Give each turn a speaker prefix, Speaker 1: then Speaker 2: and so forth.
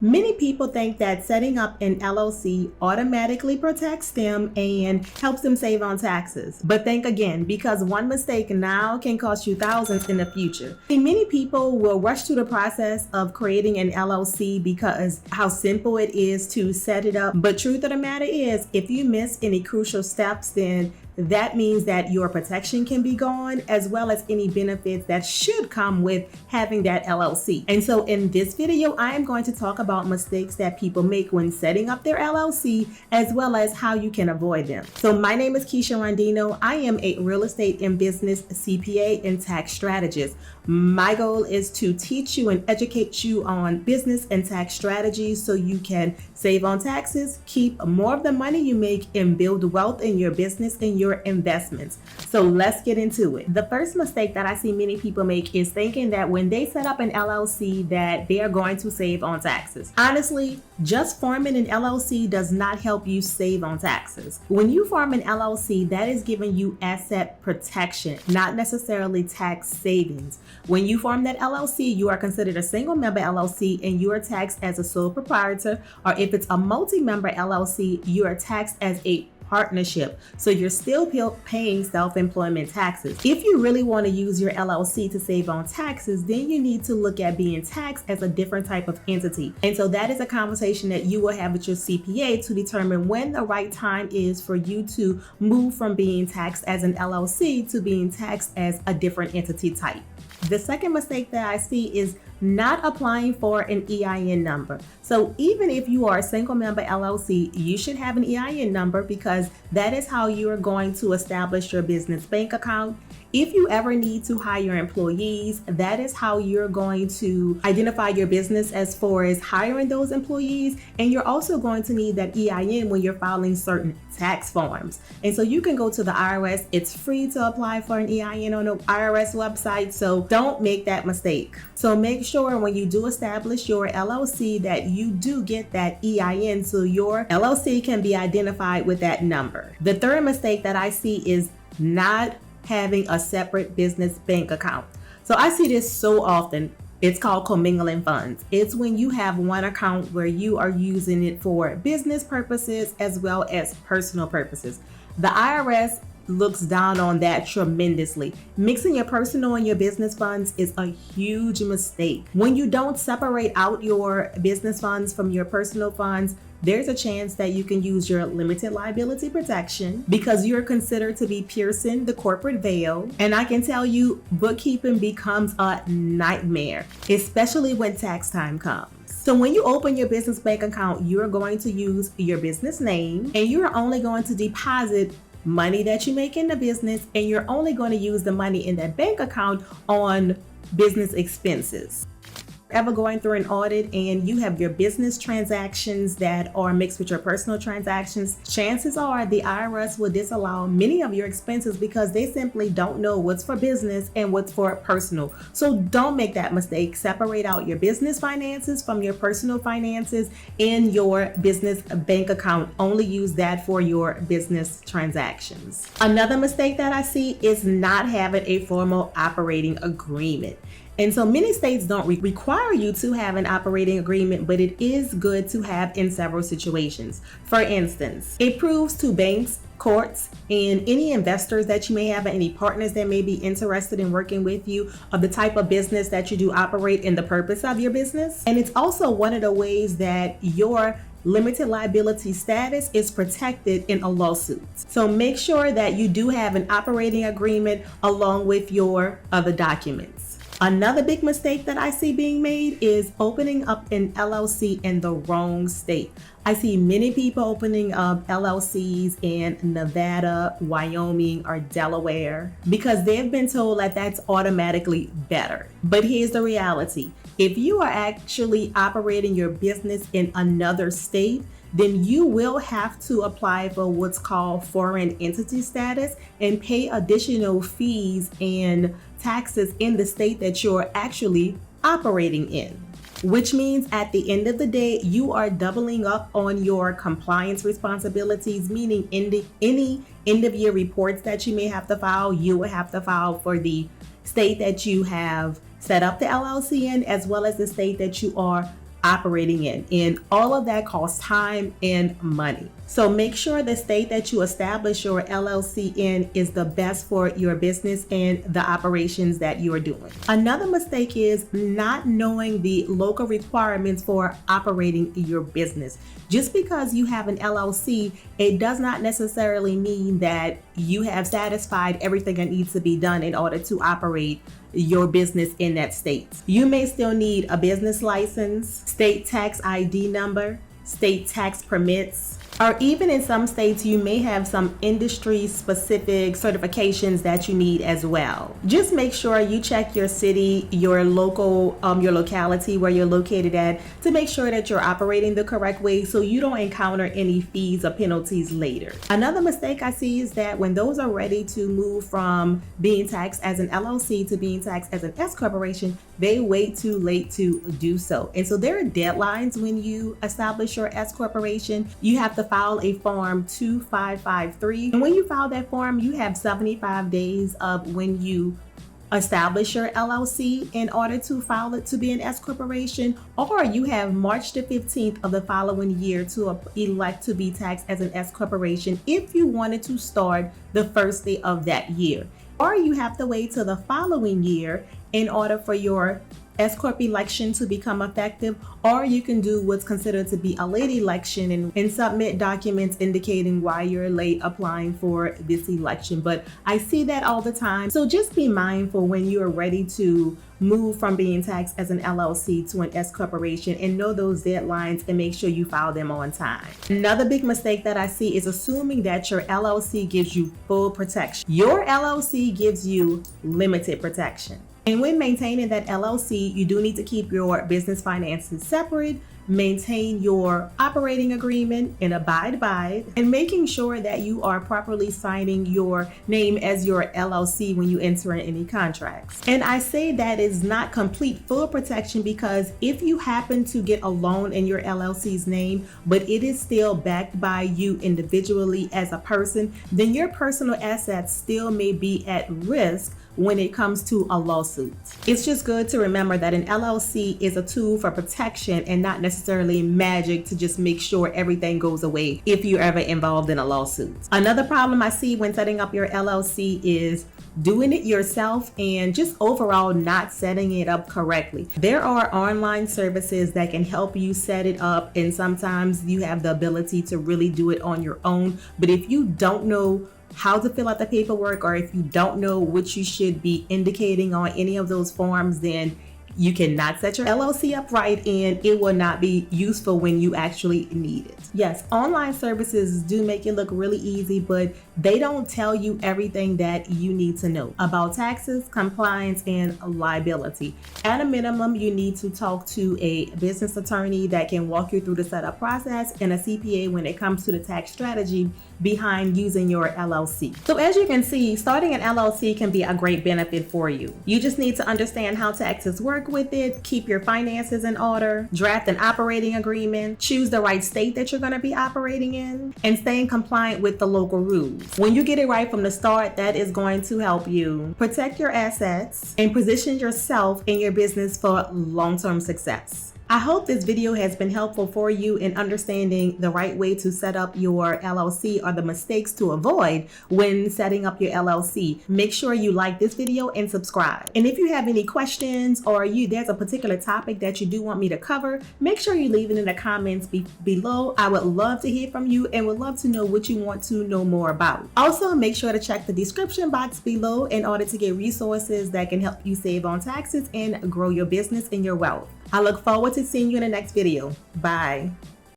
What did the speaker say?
Speaker 1: Many people think that setting up an LLC automatically protects them and helps them save on taxes. But think again, because one mistake now can cost you thousands in the future. And many people will rush through the process of creating an LLC because how simple it is to set it up. But truth of the matter is, if you miss any crucial steps, then that means that your protection can be gone, as well as any benefits that should come with having that LLC. And so in this video, I am going to talk about mistakes that people make when setting up their LLC, as well as how you can avoid them. So my name is Keisha Rondeno. I am a real estate and business CPA and tax strategist. My goal is to teach you and educate you on business and tax strategies so you can save on taxes, keep more of the money you make, and build wealth in your business and your investments. So let's get into it. The first mistake that I see many people make is thinking that when they set up an LLC that they are going to save on taxes. Honestly, just forming an LLC does not help you save on taxes. When you form an LLC, that is giving you asset protection, not necessarily tax savings. When you form that LLC, you are considered a single member LLC and you are taxed as a sole proprietor, or if it's a multi-member LLC, you are taxed as a partnership. So you're still paying self-employment taxes. If you really want to use your LLC to save on taxes, then you need to look at being taxed as a different type of entity. And so that is a conversation that you will have with your CPA to determine when the right time is for you to move from being taxed as an LLC to being taxed as a different entity type. The second mistake that I see is not applying for an EIN number. So even if you are a single member LLC, you should have an EIN number because that is how you are going to establish your business bank account. If you ever need to hire employees, that is how you're going to identify your business as far as hiring those employees. And you're also going to need that EIN when you're filing certain tax forms. And so you can go to the IRS. It's free to apply for an EIN on the IRS website. So don't make that mistake. So make sure when you do establish your LLC that you do get that EIN so your LLC can be identified with that number. The third mistake that I see is not having a separate business bank account. So I see this so often. It's called commingling funds. It's when you have one account where you are using it for business purposes as well as personal purposes. The IRS looks down on that tremendously. Mixing your personal and your business funds is a huge mistake. When you don't separate out your business funds from your personal funds, there's a chance that you can use your limited liability protection because you're considered to be piercing the corporate veil. And I can tell you, bookkeeping becomes a nightmare, especially when tax time comes. So when you open your business bank account, you're going to use your business name and you're only going to deposit money that you make in the business, and you're only going to use the money in that bank account on business expenses. Ever going through an audit and you have your business transactions that are mixed with your personal transactions, chances are the IRS will disallow many of your expenses because they simply don't know what's for business and what's for personal. So don't make that mistake. Separate out your business finances from your personal finances in your business bank account. Only use that for your business transactions. Another mistake that I see is not having a formal operating agreement. And so many states don't require you to have an operating agreement, but it is good to have in several situations. For instance, it proves to banks, courts, and any investors that you may have, and any partners that may be interested in working with you, of the type of business that you do operate and the purpose of your business. And it's also one of the ways that your limited liability status is protected in a lawsuit. So make sure that you do have an operating agreement along with your other documents. Another big mistake that I see being made is opening up an LLC in the wrong state. I see many people opening up LLCs in Nevada, Wyoming, or Delaware because they've been told that that's automatically better. But here's the reality. If you are actually operating your business in another state, then you will have to apply for what's called foreign entity status and pay additional fees and taxes in the state that you're actually operating in. Which means at the end of the day, you are doubling up on your compliance responsibilities, meaning any end of year reports that you may have to file, you will have to file for the state that you have set up the LLC in, as well as the state that you are operating in. And all of that costs time and money. So make sure the state that you establish your LLC in is the best for your business and the operations that you are doing. Another mistake is not knowing the local requirements for operating your business. Just because you have an LLC, it does not necessarily mean that you have satisfied everything that needs to be done in order to operate your business in that state. You may still need a business license, state tax ID number, state tax permits, or even in some states, you may have some industry-specific certifications that you need as well. Just make sure you check your city, your locality where you're located at, to make sure that you're operating the correct way so you don't encounter any fees or penalties later. Another mistake I see is that when those are ready to move from being taxed as an LLC to being taxed as an S-Corporation, they wait too late to do so. And so there are deadlines when you establish your S-Corporation. You have to file a form 2553. And when you file that form, you have 75 days of when you establish your LLC in order to file it to be an S-Corporation, or you have March the 15th of the following year to elect to be taxed as an S-Corporation if you wanted to start the first day of that year. Or you have to wait till the following year in order for your S-Corp election to become effective, or you can do what's considered to be a late election and submit documents indicating why you're late applying for this election. But I see that all the time. So just be mindful when you are ready to move from being taxed as an LLC to an S-Corporation, and know those deadlines and make sure you file them on time. Another big mistake that I see is assuming that your LLC gives you full protection. Your LLC gives you limited protection. And when maintaining that LLC, you do need to keep your business finances separate, maintain your operating agreement and abide by it, and making sure that you are properly signing your name as your LLC when you enter in any contracts. And I say that is not complete full protection, because if you happen to get a loan in your LLC's name, but it is still backed by you individually as a person, then your personal assets still may be at risk when it comes to a lawsuit. It's just good to remember that an LLC is a tool for protection and not necessarily magic to just make sure everything goes away if you're ever involved in a lawsuit. Another problem I see when setting up your LLC is doing it yourself and just overall not setting it up correctly. There are online services that can help you set it up, and sometimes you have the ability to really do it on your own. But if you don't know how to fill out the paperwork, or if you don't know what you should be indicating on any of those forms, then you cannot set your LLC up right, and it will not be useful when you actually need it. Yes, online services do make it look really easy, but they don't tell you everything that you need to know about taxes, compliance, and liability. At a minimum, you need to talk to a business attorney that can walk you through the setup process, and a CPA when it comes to the tax strategy behind using your LLC. So as you can see, starting an LLC can be a great benefit for you. You just need to understand how taxes work with it, keep your finances in order, draft an operating agreement, choose the right state that you're going to be operating in, and staying compliant with the local rules. When you get it right from the start, that is going to help you protect your assets and position yourself in your business for long-term success. I hope this video has been helpful for you in understanding the right way to set up your LLC, or the mistakes to avoid when setting up your LLC. Make sure you like this video and subscribe. And if you have any questions, or there's a particular topic that you do want me to cover, make sure you leave it in the comments below. I would love to hear from you and would love to know what you want to know more about. Also, make sure to check the description box below in order to get resources that can help you save on taxes and grow your business and your wealth. I look forward to seeing you in the next video. Bye.